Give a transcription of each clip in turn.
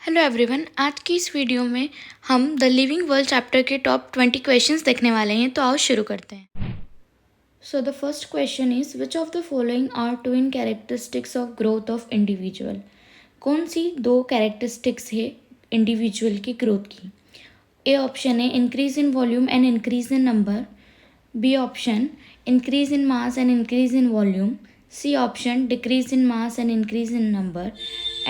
Hello everyone, आज की इस वीडियो में हम द लिविंग वर्ल्ड चैप्टर के टॉप 20 क्वेश्चंस देखने वाले हैं। तो आओ शुरू करते हैं। So the first question is which of the following are twin characteristics of growth of individual. कौन सी दो कैरेक्टरिस्टिक्स है इंडिविजुअल की ग्रोथ की। ए ऑप्शन है increase in volume and increase in number, B option increase in mass and increase in volume, C option decrease in mass and increase in number,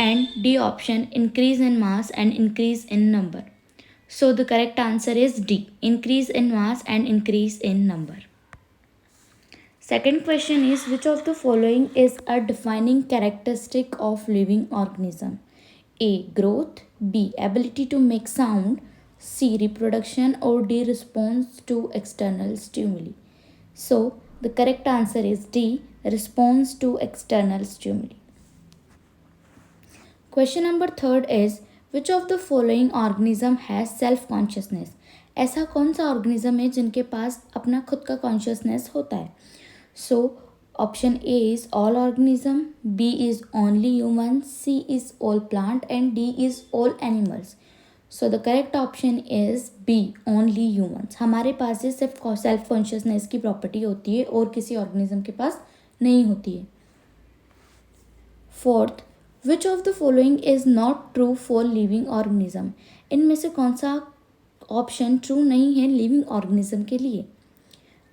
and D option increase in mass and increase in number. So the correct answer is D, increase in mass and increase in number. Second question is which of the following is a defining characteristic of living organism. A growth, B ability to make sound, C reproduction, or D response to external stimuli. So the correct answer is D, response to external stimuli. Question number third is which of the following organism has self consciousness. ऐसा कौन सा organism है जिनके पास अपना खुद का consciousness होता है. So option A is all organism, B is only human, C is all plant, and D is all animals. So the correct option is B, only humans. हमारे पास ही सिर्फ सेल्फ कॉन्शियसनेस की प्रॉपर्टी होती है और किसी ऑर्गेनिज्म के पास नहीं होती है. Fourth, which of the following is not true for living organism. इनमें से कौन सा ऑप्शन ट्रू नहीं है लिविंग ऑर्गेनिज्म के लिए.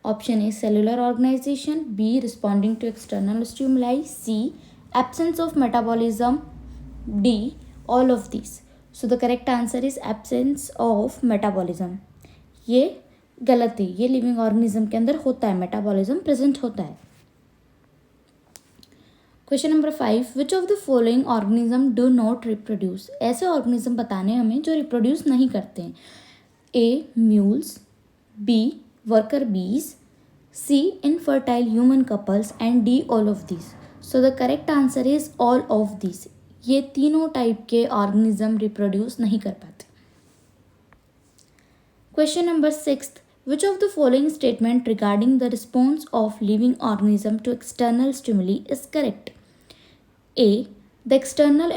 Option A cellular organisation, B responding to external stimuli, C absence of metabolism, D all of this. So the correct answer is absence of metabolism. ये गलत है, ये लिविंग ऑर्गेनिज्म के अंदर होता है, मेटाबॉलिज्म प्रेजेंट होता है. Question number 5, which of the following organism do not reproduce. ऐसे ऑर्गेनिज्म बताने हमें जो रिप्रोड्यूस नहीं करते हैं. ए mules, B worker bees, C infertile human couples, and D all of this. So the correct answer is all of this. ये तीनों type के ऑर्गेनिज्म रिप्रोड्यूस नहीं कर पाते. Question number 6, which of the following statement regarding the response of living organism to external stimuli is correct. A the external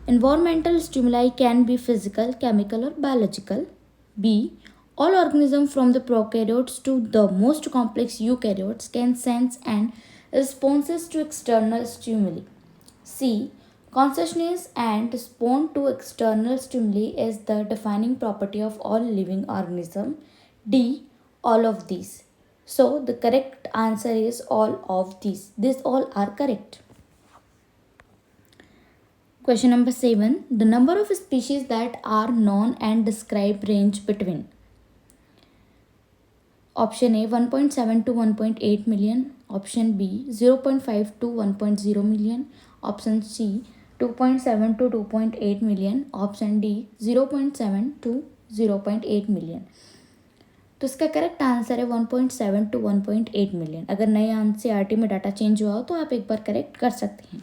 environmental stimuli can be physical, chemical, or biological. B all organisms from the prokaryotes to the most complex eukaryotes can sense and responses to external stimuli. C consciousness and respond to external stimuli is the defining property of all living organisms. D all of these. So the correct answer is all of these. These all are correct. Question number 7, the number of species that are known and described range between. Option A 1.7 to 1.8 million, option B 0.5 to 1.0 million, option C 2.7 to 2.8 million, option D 0.7 to 0.8 million. तो इसका correct answer है 1.7 to 1.8 million. अगर नए NCERT में data change हुआ हो तो आप एक बार करेक्ट कर सकते हैं.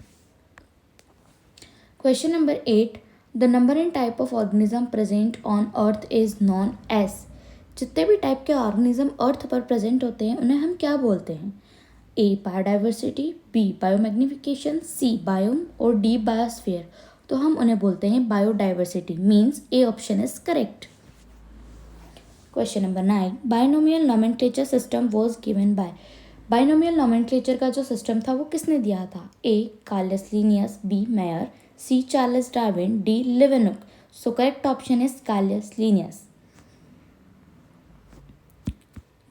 Question number 8, the number and type of organism present on earth is known as. जितने भी टाइप के ऑर्गेनिज्म अर्थ पर प्रेजेंट होते हैं उन्हें हम क्या बोलते हैं. A biodiversity, B biomagnification, C biome, और डी बायोस्फीयर. तो हम उन्हें बोलते हैं biodiversity. Means A option is correct. Question number 9, binomial nomenclature system was given by. Binomial nomenclature का जो सिस्टम था वो किसने दिया था. A Carolus Linnaeus, B Mayr, C Charles Darwin, D Leeuwenhoek. So correct option is Carolus Linnaeus.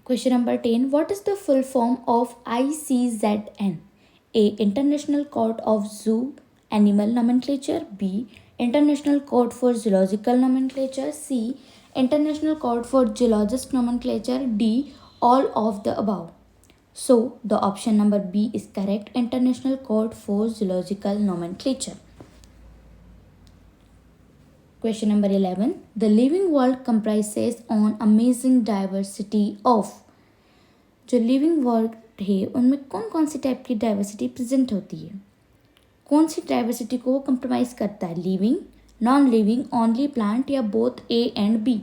Question number 10, what is the full form of ICZN? A International Court of Zoo Animal Nomenclature, B International Court for Zoological Nomenclature, C International Court for Geologist Nomenclature, D all of the above. So the option number B is correct, International Court for Zoological Nomenclature. Question number 11, the living world comprises on amazing diversity of. जो living world है उनमें कौन कौन सी type की diversity present होती है. कौन सी diversity को वो कंप्रोमाइज़ करता है, living, non living, only plant, या बोथ ए एंड बी.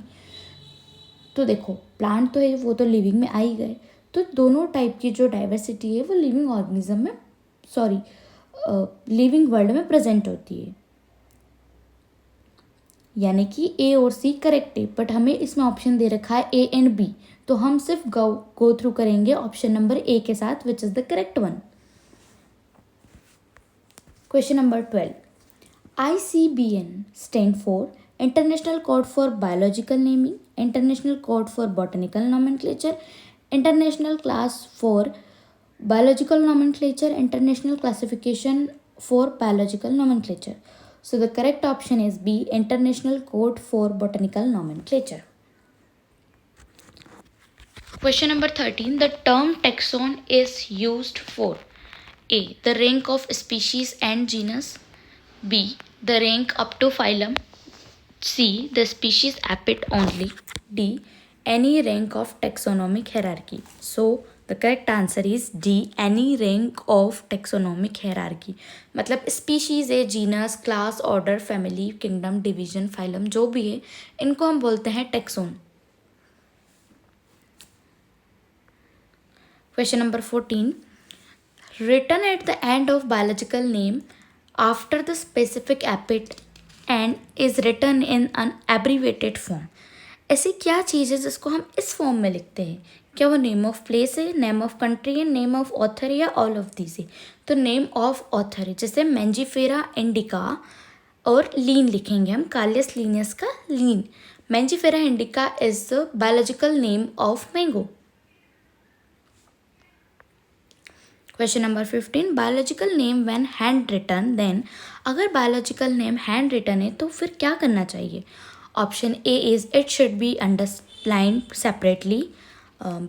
तो देखो प्लांट तो है वो तो लिविंग में आ ही गए, तो दोनों टाइप की जो डाइवर्सिटी है वो लिविंग ऑर्गेनिज्म में लिविंग वर्ल्ड में प्रेजेंट होती है. यानी कि ए और सी करेक्ट है, बट हमें इसमें ऑप्शन दे रखा है ए एंड बी, तो हम सिर्फ गो थ्रू करेंगे ऑप्शन नंबर ए के साथ, which is the correct one. Question number 12, ICBN stand for international code for biological naming, international code for botanical nomenclature, international class for biological nomenclature, international classification for biological nomenclature. So the correct option is B, international code for botanical nomenclature. Question number 13, the term taxon is used for A, the rank of species and genus, B, the rank up to phylum, C, the species epit only, D, any rank of taxonomic hierarchy. So the correct answer is D, any rank of taxonomic hierarchy. मतलब species है, genus, class, order, family, kingdom, division, phylum जो भी है, इनको हम बोलते हैं taxon. Question number 14, written at the end of biological name after the specific epit and is written in an abbreviated form. ऐसी क्या चीज़ है जिसको हम इस फॉर्म में लिखते हैं? क्या वो नेम ऑफ प्लेस है, नेम ऑफ कंट्री है, नेम ऑफ ऑथर या ऑल ऑफ दीज है? तो नेम ऑफ ऑथर है, जैसे मैंजीफेरा इंडिका और लीन लिखेंगे हम, कालियस लीनियस का Linn. Mangifera indica is the biological name of mango. Question number 15, biological name when hand written then, अगर बायोलॉजिकल नेम हैंड रिटन है तो फिर क्या करना चाहिए? Option A is it should be underlined separately,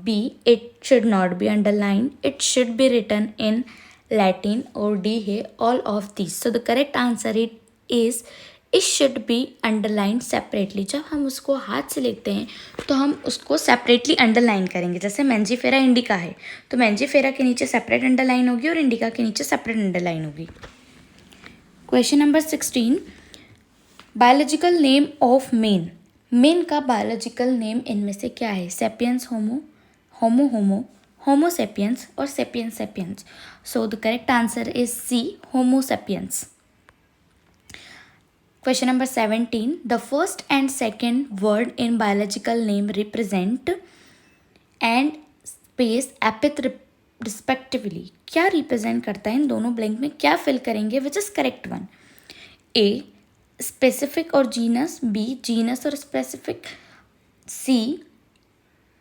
B, it should not be underlined, it should be written in Latin, और D है all of these. So the correct answer is it should be underlined separately. जब हम उसको हाथ से लिखते हैं तो हम उसको सेपरेटली अंडरलाइन करेंगे। जैसे मैंजीफेरा इंडिका है तो मैंजीफेरा के नीचे सेपरेट अंडरलाइन होगी और इंडिका के नीचे सेपरेट अंडरलाइन होगी। Question number 16, biological name of man, man का बायोलॉजिकल नेम इनमें से क्या है? Sapiens, homo, homo homo, homo sapiens और sapiens sapiens. So the correct answer is C, homo sapiens. Question number 17, the first and second word in biological name represent and species epithet respectively, क्या represent करता है? इन दोनों blank में क्या fill करेंगे? Which is correct one? A, specific और genus, B, genus और specific, C,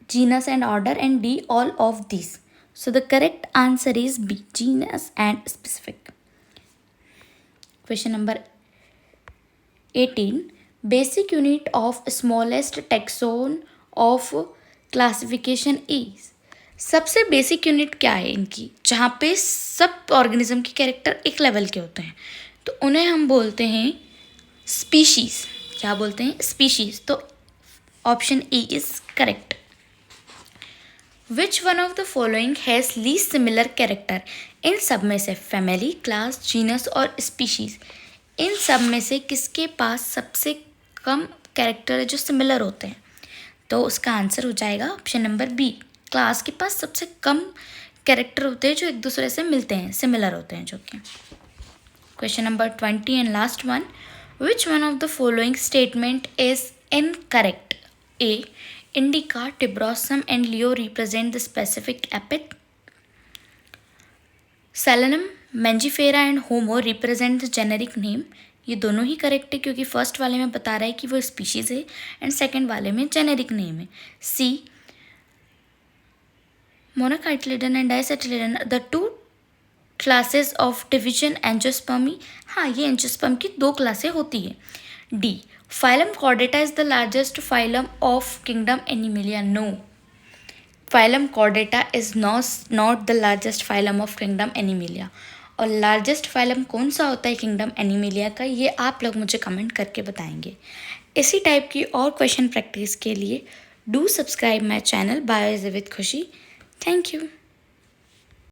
genus and order, and D, all of this. So the correct answer is B, genus and specific. Question number 18, basic unit of smallest taxon of classification is. सबसे basic unit क्या है इनकी, जहाँ पे सब organism के character एक level के होते हैं, तो उन्हें हम बोलते हैं स्पीशीज. क्या बोलते हैं? स्पीशीज. तो option A is correct. Which one of the following has least similar character? इन सब में से फैमिली, क्लास, जीनस और स्पीशीज, इन सब में से किसके पास सबसे कम कैरेक्टर है जो सिमिलर होते हैं? तो उसका आंसर हो जाएगा ऑप्शन नंबर बी, क्लास के पास सबसे कम कैरेक्टर होते हैं जो एक दूसरे से मिलते हैं, सिमिलर होते हैं जो कि. Question number 20 and last one, which one of the following statement is incorrect? A, Indica, Tibrosum and Leo represent the specific epith. Solanum, Mangifera and Homo represent the generic name. ये दोनों ही correct है क्योंकि first वाले में बता रहा है कि वो स्पीशीज़ है एंड सेकंड वाले में जेनेरिक नेम है. C, monocotyledon and dicotyledon the two classes of division angiospermae. हाँ, ये एंजियोस्पर्म की दो क्लासें होती है. D, Phylum Chordata is the largest phylum of kingdom Animalia. No, Phylum Chordata is not the largest phylum of kingdom Animalia. और largest phylum कौन सा होता है kingdom Animalia का, ये आप लोग मुझे कमेंट करके बताएंगे. इसी टाइप की और क्वेश्चन प्रैक्टिस के लिए do subscribe my channel bio is with Khushi. Thank you.